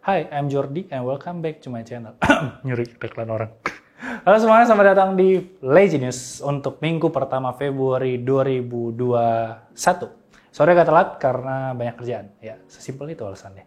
Hi, I'm Jordi and welcome back to my channel. Nyuri iklan orang. Halo semuanya, selamat datang di Lazy News untuk minggu pertama Februari 2021. Sore agak telat karena banyak kerjaan. Ya, sesimpel itu alasannya.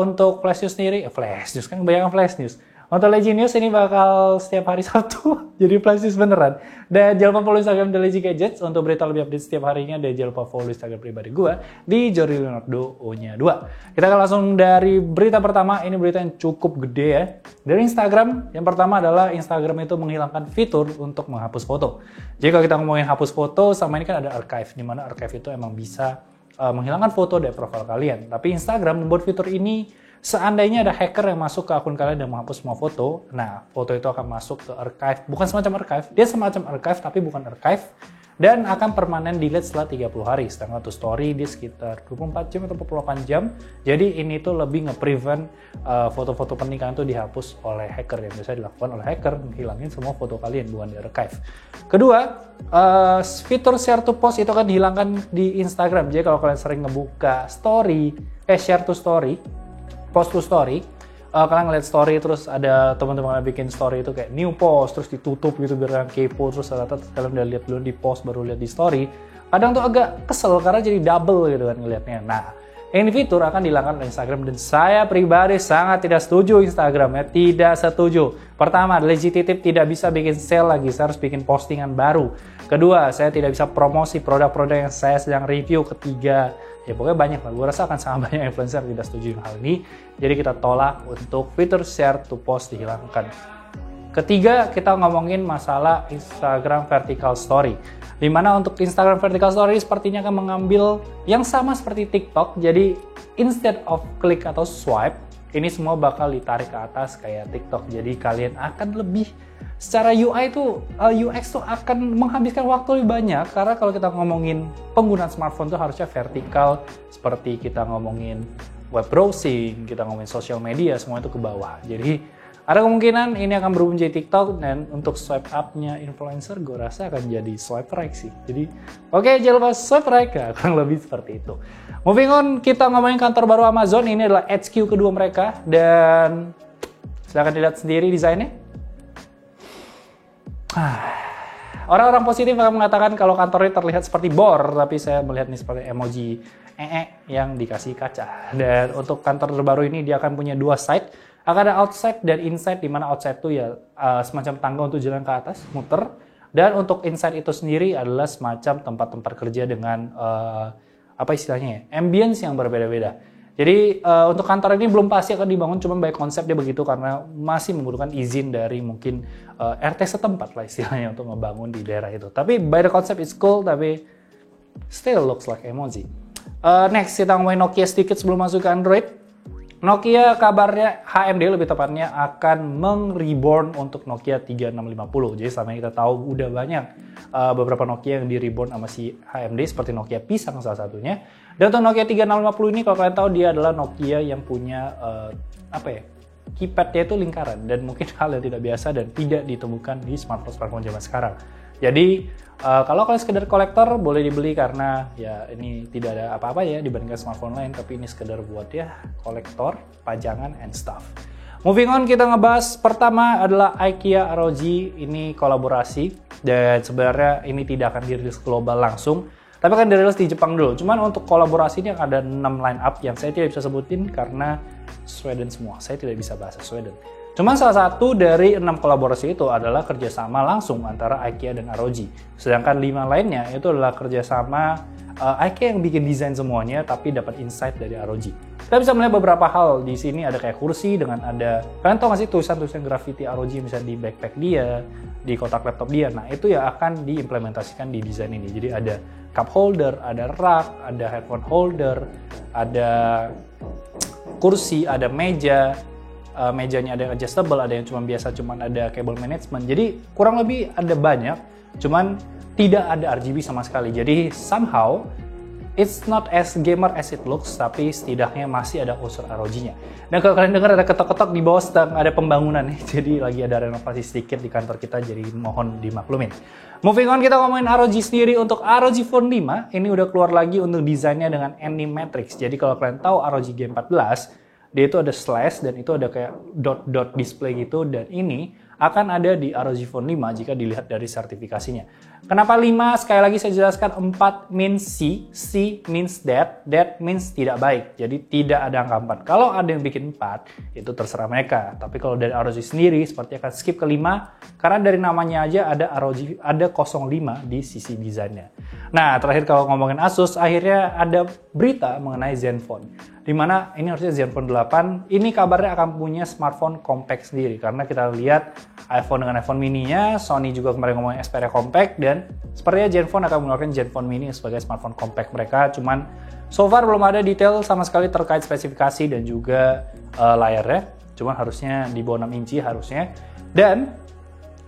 Untuk Flash News sendiri, Flash News kan kebanyakan Flash News. Untuk Lazy News ini bakal setiap hari Sabtu, jadi Flash News beneran. Dan jangan lupa follow Instagram The Lazy Gadgets untuk berita lebih update setiap harinya. Dan jangan lupa follow Instagram pribadi gue di Jordi Leonardo O-nya 2. Kita akan langsung dari berita pertama, ini berita yang cukup gede ya. Dari Instagram, yang pertama adalah Instagram itu menghilangkan fitur untuk menghapus foto. Jadi kalau kita ngomongin hapus foto, sama ini kan ada archive, di mana archive itu emang bisa menghilangkan foto dari profil kalian. Tapi Instagram membuat fitur ini seandainya ada hacker yang masuk ke akun kalian dan menghapus semua foto, nah foto itu akan masuk ke archive, bukan semacam archive, dia semacam archive tapi bukan archive, dan akan permanen delete setelah 30 hari, sedangkan untuk story di sekitar 24 jam atau 48 jam, jadi ini tuh lebih nge-prevent foto-foto pernikahan tuh dihapus oleh hacker, yang biasa dilakukan oleh hacker, menghilangin semua foto kalian, bukan di archive. Kedua, fitur share to post itu akan dihilangkan di Instagram, jadi kalau kalian sering ngebuka story, share to story, post to story, kalian ngeliat story terus ada teman-teman bikin story itu kayak new post terus ditutup gitu biar kalian kepo, terus ternyata kalian udah lihat dulu di post baru lihat di story, kadang tuh agak kesel karena jadi double gitu kan ngelihatnya. Nah, ini fitur akan dihilangkan oleh Instagram dan saya pribadi sangat tidak setuju Instagram ya, tidak setuju. Pertama, Lazy Titip tidak bisa bikin sale lagi, saya harus bikin postingan baru. Kedua, saya tidak bisa promosi produk-produk yang saya sedang review. Ketiga, ya pokoknya banyak lah, gue rasa akan sangat banyak influencer yang tidak setuju dengan hal ini. Jadi kita tolak untuk fitur share to post dihilangkan. Ketiga, kita ngomongin masalah Instagram Vertical Story. Dimana untuk Instagram Vertical Story sepertinya akan mengambil yang sama seperti TikTok. Jadi instead of klik atau swipe, ini semua bakal ditarik ke atas kayak TikTok. Jadi kalian akan lebih secara UI itu, UX tuh akan menghabiskan waktu lebih banyak. Karena kalau kita ngomongin penggunaan smartphone tuh harusnya vertikal, seperti kita ngomongin web browsing, kita ngomongin social media, semua itu ke bawah. Jadi ada kemungkinan ini akan berubah menjadi TikTok, dan untuk swipe up-nya influencer gue rasa akan jadi swipe right sih. Jadi oke, jangan lupa swipe right, ya, kurang lebih seperti itu. Moving on, kita ngomongin kantor baru Amazon. Ini adalah HQ kedua mereka, dan silahkan dilihat sendiri desainnya. Orang-orang positif akan mengatakan kalau kantornya terlihat seperti bor, tapi saya melihat ini seperti emoji yang dikasih kaca. Dan untuk kantor terbaru ini dia akan punya dua side, akan ada outside dan inside, di mana outside itu ya semacam tangga untuk jalan ke atas, muter. Dan untuk inside itu sendiri adalah semacam tempat-tempat kerja dengan apa istilahnya ya, ambience yang berbeda-beda. Jadi untuk kantor ini belum pasti akan dibangun, cuma by konsep dia begitu karena masih membutuhkan izin dari mungkin RT setempat lah istilahnya untuk ngebangun di daerah itu. Tapi by the concept it's cool, tapi still looks like emoji. Next, kita ngomongin Nokia sedikit sebelum masuk ke Android. Nokia kabarnya HMD lebih tepatnya akan meng-reborn untuk Nokia 3650. Jadi selama ini kita tahu udah banyak beberapa Nokia yang di-reborn sama si HMD seperti Nokia Pisang salah satunya. Dan untuk Nokia 3650 ini kalau kalian tahu dia adalah Nokia yang punya keypadnya itu lingkaran, dan mungkin hal yang tidak biasa dan tidak ditemukan di smartphone zaman sekarang. Jadi kalau kalian sekedar kolektor boleh dibeli karena ya ini tidak ada apa-apa ya dibandingkan smartphone lain, tapi ini sekedar buat ya kolektor, pajangan and stuff. Moving on, kita ngebahas pertama adalah IKEA ROG. Ini kolaborasi dan sebenarnya ini tidak akan dirilis global langsung, tapi akan dirilis di Jepang dulu. Cuman untuk kolaborasi ini ada 6 line up yang saya tidak bisa sebutin karena Sweden semua, saya tidak bisa bahasa Sweden. Cuman salah satu dari 6 kolaborasi itu adalah kerjasama langsung antara IKEA dan ROG. Sedangkan 5 lainnya itu adalah kerjasama IKEA yang bikin desain semuanya, tapi dapat insight dari ROG. Kita bisa melihat beberapa hal di sini, ada kayak kursi dengan ada, kalian tahu nggak sih tulisan-tulisan graffiti ROG misalnya di backpack dia, di kotak laptop dia. Nah itu ya akan diimplementasikan di desain ini. Jadi ada cup holder, ada rak, ada headphone holder, ada kursi, ada meja. Mejanya ada yang adjustable, ada yang cuma biasa, cuman ada cable management. Jadi kurang lebih ada banyak, cuman tidak ada RGB sama sekali. Jadi somehow it's not as gamer as it looks, tapi setidaknya masih ada unsur ROG-nya. Dan kalau kalian dengar ada ketok-ketok di bawah sedang ada pembangunan nih, jadi lagi ada renovasi sedikit di kantor kita, jadi mohon dimaklumin. Moving on, kita ngomongin ROG sendiri. Untuk ROG Phone 5, ini udah keluar lagi untuk desainnya dengan Animatrix. Jadi kalau kalian tahu ROG G14, dia itu ada slash dan itu ada kayak dot display gitu, dan ini akan ada di ROG Phone 5 jika dilihat dari sertifikasinya. Kenapa 5? Sekali lagi saya jelaskan, 4 means C means that means tidak baik. Jadi tidak ada angka 4. Kalau ada yang bikin 4, itu terserah mereka. Tapi kalau dari ROG sendiri, seperti akan skip ke 5, karena dari namanya aja ada ROG, ada 05 di sisi desainnya. Nah, terakhir kalau ngomongin Asus, akhirnya ada berita mengenai Zenfone. Dimana ini harusnya Zenfone 8, ini kabarnya akan punya smartphone compact sendiri. Karena kita lihat iPhone dengan iPhone mini-nya, Sony juga kemarin ngomongin Xperia compact, dan sepertinya Zenfone akan mengeluarkan Zenfone mini sebagai smartphone compact mereka. Cuman so far belum ada detail sama sekali terkait spesifikasi dan juga layarnya. Cuman harusnya di bawah 6 inci harusnya. Dan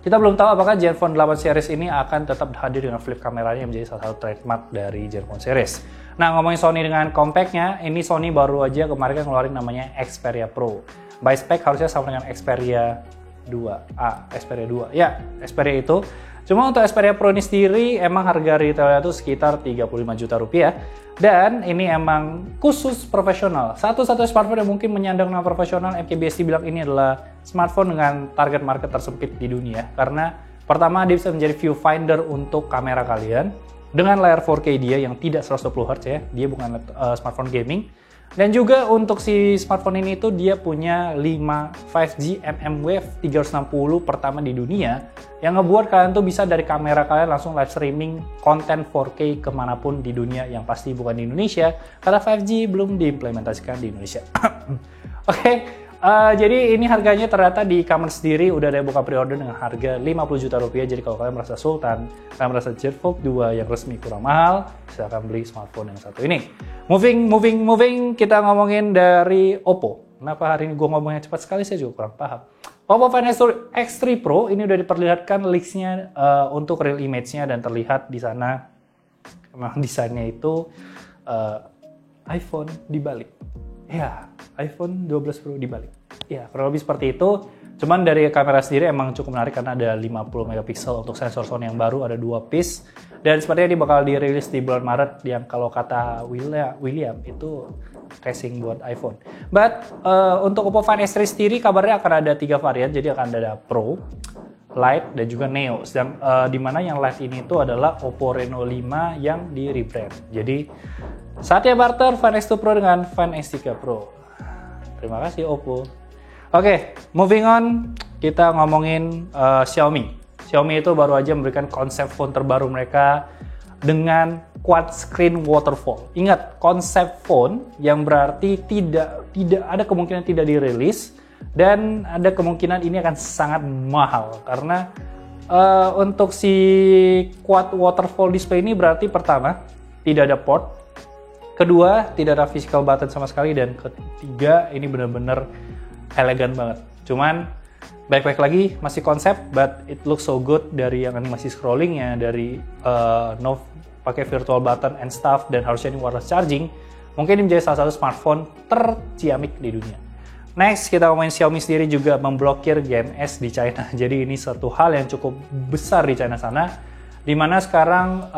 kita belum tahu apakah Zenfone 8 series ini akan tetap hadir dengan flip kameranya yang menjadi salah satu trademark dari Zenfone series. Nah, ngomongin Sony dengan compactnya, ini Sony baru aja kemarin kan ngeluarin namanya Xperia Pro. By spec harusnya sama dengan Xperia 2A, Xperia 2. Ya, Xperia itu. Cuma untuk Xperia Pro ini sendiri emang harga retailnya itu sekitar 35 juta rupiah. Dan ini emang khusus profesional. Satu-satu smartphone yang mungkin menyandang nama profesional, MKBHD bilang ini adalah smartphone dengan target market tersempit di dunia. Karena pertama dia bisa menjadi viewfinder untuk kamera kalian. Dengan layar 4K dia yang tidak 120Hz ya, dia bukan smartphone gaming. Dan juga untuk si smartphone ini tuh dia punya 5G mmWave 360 pertama di dunia, yang ngebuat kalian tuh bisa dari kamera kalian langsung live streaming konten 4K kemanapun di dunia, yang pasti bukan di Indonesia, karena 5G belum diimplementasikan di Indonesia. Oke. Jadi ini harganya ternyata di e-commerce sendiri udah ada buka pre-order dengan harga 50 juta rupiah. Jadi kalau kalian merasa sultan, kalian merasa Z Fold 2 yang resmi kurang mahal, silahkan beli smartphone yang satu ini. Moving, kita ngomongin dari Oppo. Kenapa hari ini gue ngomongnya cepat sekali, saya juga kurang paham. Oppo Find X3 Pro ini udah diperlihatkan leaks-nya untuk real image-nya, dan terlihat di sana memang desainnya itu iPhone dibalik. Ya, iPhone 12 Pro dibalik. Ya, kurang lebih seperti itu. Cuman dari kamera sendiri emang cukup menarik karena ada 50 megapiksel untuk sensor Sony yang baru, ada 2 piece. Dan sepertinya ini bakal dirilis di bulan Maret, yang kalau kata William itu casing buat iPhone. But untuk Oppo Find X3 sendiri kabarnya akan ada 3 varian, jadi akan ada Pro, Lite, dan juga Neo. Sedang dimana yang Lite ini itu adalah Oppo Reno 5 yang di rebrand. Jadi saatnya barter Find X2 Pro dengan Find X3 Pro. Terima kasih Oppo. Oke, moving on, kita ngomongin Xiaomi. Xiaomi itu baru aja memberikan konsep phone terbaru mereka dengan quad screen waterfall. Ingat, konsep phone yang berarti tidak ada kemungkinan tidak dirilis, dan ada kemungkinan ini akan sangat mahal karena untuk si quad waterfall display ini berarti pertama tidak ada port, kedua tidak ada physical button sama sekali, dan ketiga ini benar-benar elegan banget. Cuman baik-baik lagi masih konsep, but it looks so good dari yang animasi scrollingnya, dari no pakai virtual button and stuff, dan harusnya ini wireless charging. Mungkin ini menjadi salah satu smartphone terciamik di dunia. Next, kita ngomongin Xiaomi sendiri juga memblokir GMS di China. Jadi ini satu hal yang cukup besar di China sana, di mana sekarang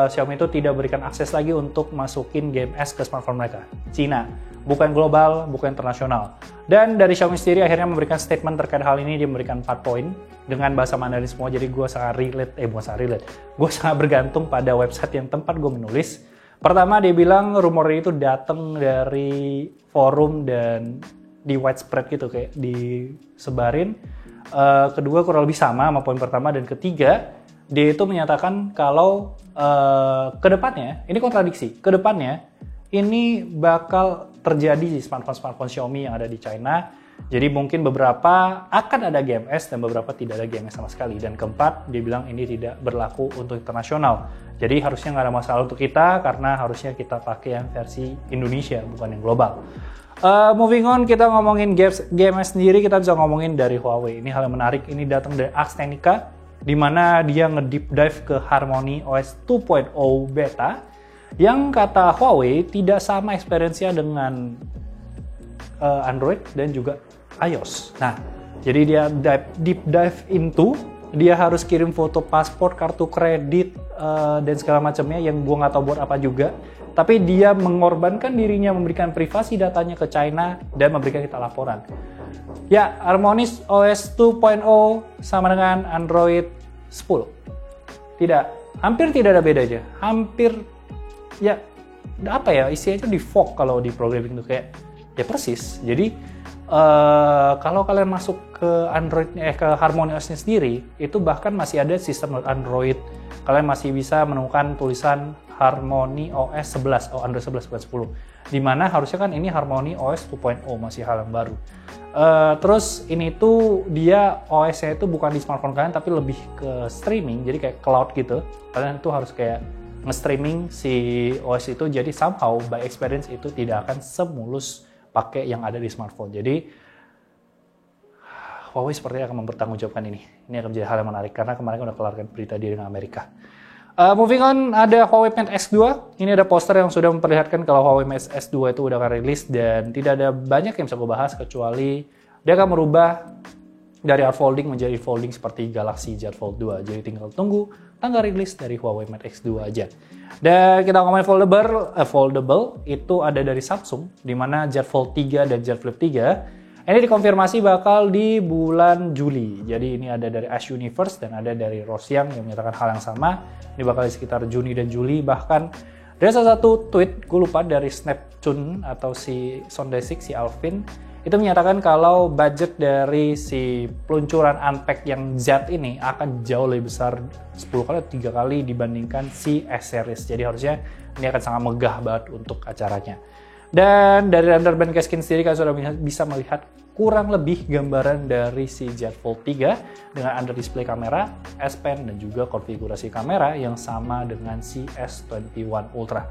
Xiaomi itu tidak berikan akses lagi untuk masukin GMS ke smartphone mereka. Cina, bukan global, bukan internasional. Dan dari Xiaomi sendiri akhirnya memberikan statement terkait hal ini. Dia memberikan 4 poin dengan bahasa Mandarin semua. Jadi gue sangat gue sangat bergantung pada website yang tempat gue menulis. Pertama, dia bilang rumor itu datang dari forum dan di widespread gitu, kayak disebarin. Kedua kurang lebih sama poin pertama, dan ketiga dia itu menyatakan kalau kedepannya, ini kontradiksi, kedepannya ini bakal terjadi di smartphone Xiaomi yang ada di China. Jadi mungkin beberapa akan ada GMS dan beberapa tidak ada GMS sama sekali. Dan keempat, dia bilang ini tidak berlaku untuk internasional. Jadi harusnya nggak ada masalah untuk kita, karena harusnya kita pakai yang versi Indonesia, bukan yang global. Moving on, kita ngomongin GMS sendiri, kita bisa ngomongin dari Huawei. Ini hal yang menarik, ini datang dari Ars Technica, di mana dia nge-deep dive ke Harmony OS 2.0 beta, yang kata Huawei tidak sama experience-nya dengan Android dan juga iOS. Nah, jadi dia deep dive into, dia harus kirim foto paspor, kartu kredit, dan segala macamnya yang gue nggak tahu buat apa juga. tapi dia mengorbankan dirinya memberikan privasi datanya ke China dan memberikan kita laporan. Ya, Harmonious OS 2.0 sama dengan Android 10. Hampir tidak ada bedanya. Hampir, ya, apa ya, istilahnya di fork kalau di programming itu kayak, ya persis. Jadi, kalau kalian masuk ke ke Harmonious-nya sendiri, itu bahkan masih ada sistem Android. Kalian masih bisa menemukan tulisan Harmony OS 11, Android 11 bukan 10. Dimana harusnya kan ini Harmony OS 2.0, masih hal yang baru. Terus ini tuh dia OS-nya itu bukan di smartphone kalian, tapi lebih ke streaming, jadi kayak cloud gitu. Kalian tuh harus kayak nge-streaming si OS itu, jadi somehow by experience itu tidak akan semulus pakai yang ada di smartphone. Jadi Huawei sepertinya akan mempertanggungjawabkan ini. Ini akan menjadi hal yang menarik karena kemarin udah keluarkan berita dia dengan Amerika. Moving on, ada Huawei Mate X2. Ini ada poster yang sudah memperlihatkan kalau Huawei Mate X2 itu udah akan rilis dan tidak ada banyak yang bisa gue bahas kecuali dia akan merubah dari folding menjadi folding seperti Galaxy Z Fold 2. Jadi tinggal tunggu tanggal rilis dari Huawei Mate X2 aja. Dan kita ngomongin foldable itu ada dari Samsung, di mana Z Fold 3 dan Z Flip 3 ini dikonfirmasi bakal di bulan Juli. Jadi ini ada dari Ash Universe dan ada dari Rosyang yang menyatakan hal yang sama. Ini bakal di sekitar Juni dan Juli. Bahkan dari salah satu tweet, gue lupa, dari Snapchat atau si Sondesik, si Alvin, itu menyatakan kalau budget dari si peluncuran Unpacked yang Z ini akan jauh lebih besar 10 kali atau 3 kali dibandingkan si S-Series. Jadi harusnya ini akan sangat megah banget untuk acaranya. Dan dari render Band sendiri kalian sudah bisa melihat kurang lebih gambaran dari si Z Fold 3 dengan under display kamera, S Pen, dan juga konfigurasi kamera yang sama dengan si S21 Ultra.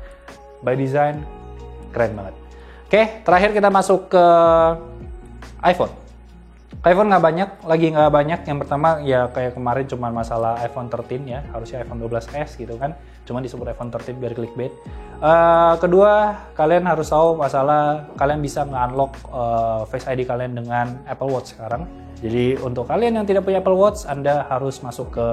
By design, keren banget. Oke, terakhir kita masuk ke iPhone. iPhone lagi nggak banyak. Yang pertama ya kayak kemarin cuma masalah iPhone 13 ya, harusnya iPhone 12s gitu kan. Cuma disebut iPhone 13 biar clickbait. Kedua, kalian harus tahu masalah kalian bisa nge-unlock Face ID kalian dengan Apple Watch sekarang. Jadi untuk kalian yang tidak punya Apple Watch, Anda harus masuk ke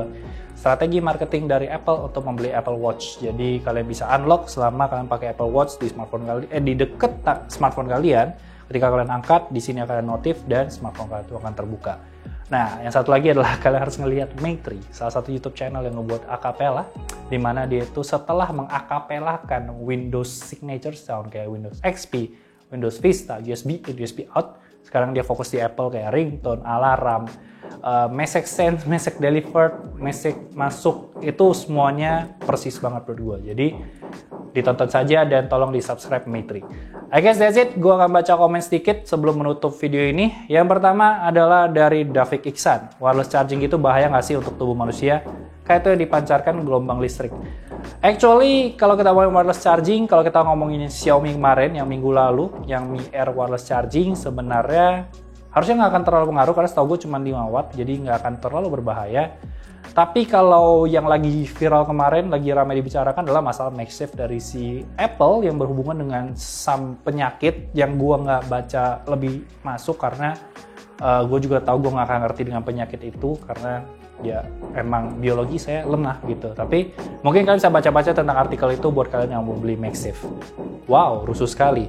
strategi marketing dari Apple untuk membeli Apple Watch. Jadi kalian bisa unlock selama kalian pakai Apple Watch di smartphone kalian, di deket smartphone kalian. Ketika kalian angkat, di sini akan notif dan smartphone kalian itu akan terbuka. Nah, yang satu lagi adalah kalian harus ngelihat Maytree, salah satu YouTube channel yang ngebuat acapella, di mana dia itu setelah mengakapelakan Windows Signature Sound kayak Windows XP, Windows Vista, USB in, USB out. Sekarang dia fokus di Apple kayak ringtone, alarm, message send, message delivered, message masuk, itu semuanya persis banget menurut gue. Jadi ditonton saja dan tolong di subscribe Maytree. I guess that's it. Gue akan baca komen sedikit sebelum menutup video ini. Yang pertama adalah dari Davik Iksan. Wireless charging itu bahaya nggak sih untuk tubuh manusia? Kayak itu yang dipancarkan gelombang listrik. Actually, kalau kita ngomongin wireless charging, kalau kita ngomongin Xiaomi kemarin, yang minggu lalu, yang Mi Air wireless charging, sebenarnya harusnya nggak akan terlalu pengaruh, karena setahu gue cuma 5 watt, jadi nggak akan terlalu berbahaya. Tapi kalau yang lagi viral kemarin, lagi ramai dibicarakan adalah masalah MagSafe dari si Apple yang berhubungan dengan penyakit yang gue nggak baca lebih masuk karena gue juga tahu gue nggak akan ngerti dengan penyakit itu karena ya emang biologi saya lemah gitu. Tapi mungkin kalian bisa baca-baca tentang artikel itu buat kalian yang mau beli MagSafe. Wow, rusuh sekali.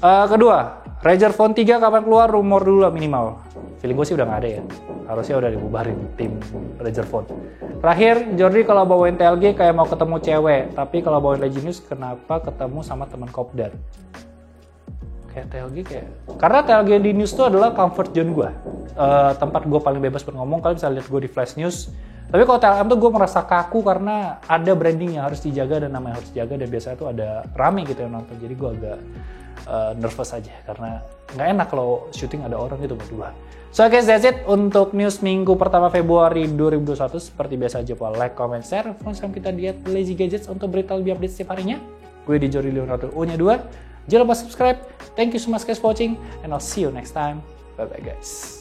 Kedua, Razer Phone 3 kapan keluar? Rumor dulu lah minimal. Feeling gue sih udah nggak ada ya. Harusnya udah dibubarin tim Razer Phone. Terakhir, Jordi kalau bawain TLG kayak mau ketemu cewek. Tapi kalau bawain Leginius kenapa ketemu sama teman kopdar? Kayak TLG kayak... Karena TLG di news itu adalah comfort zone gue. Tempat gue paling bebas buat ngomong. Kalian bisa lihat gue di Flash News. Tapi kalau TLM tuh gue merasa kaku karena ada branding yang harus dijaga dan nama yang harus dijaga. Dan biasanya tuh ada rame gitu yang nonton. Jadi gue agak nervous aja karena nggak enak kalau syuting ada orang gitu berdua. So guys, that's it untuk news minggu pertama Februari 2021. Seperti biasa aja, like, comment, share. Sekarang kita lihat Lazy Gadgets untuk berita lebih update setiap harinya. Gue di Jordi Leonardo U-nya 2. Jangan lupa subscribe. Thank you so much guys for watching and I'll see you next time. Bye bye guys.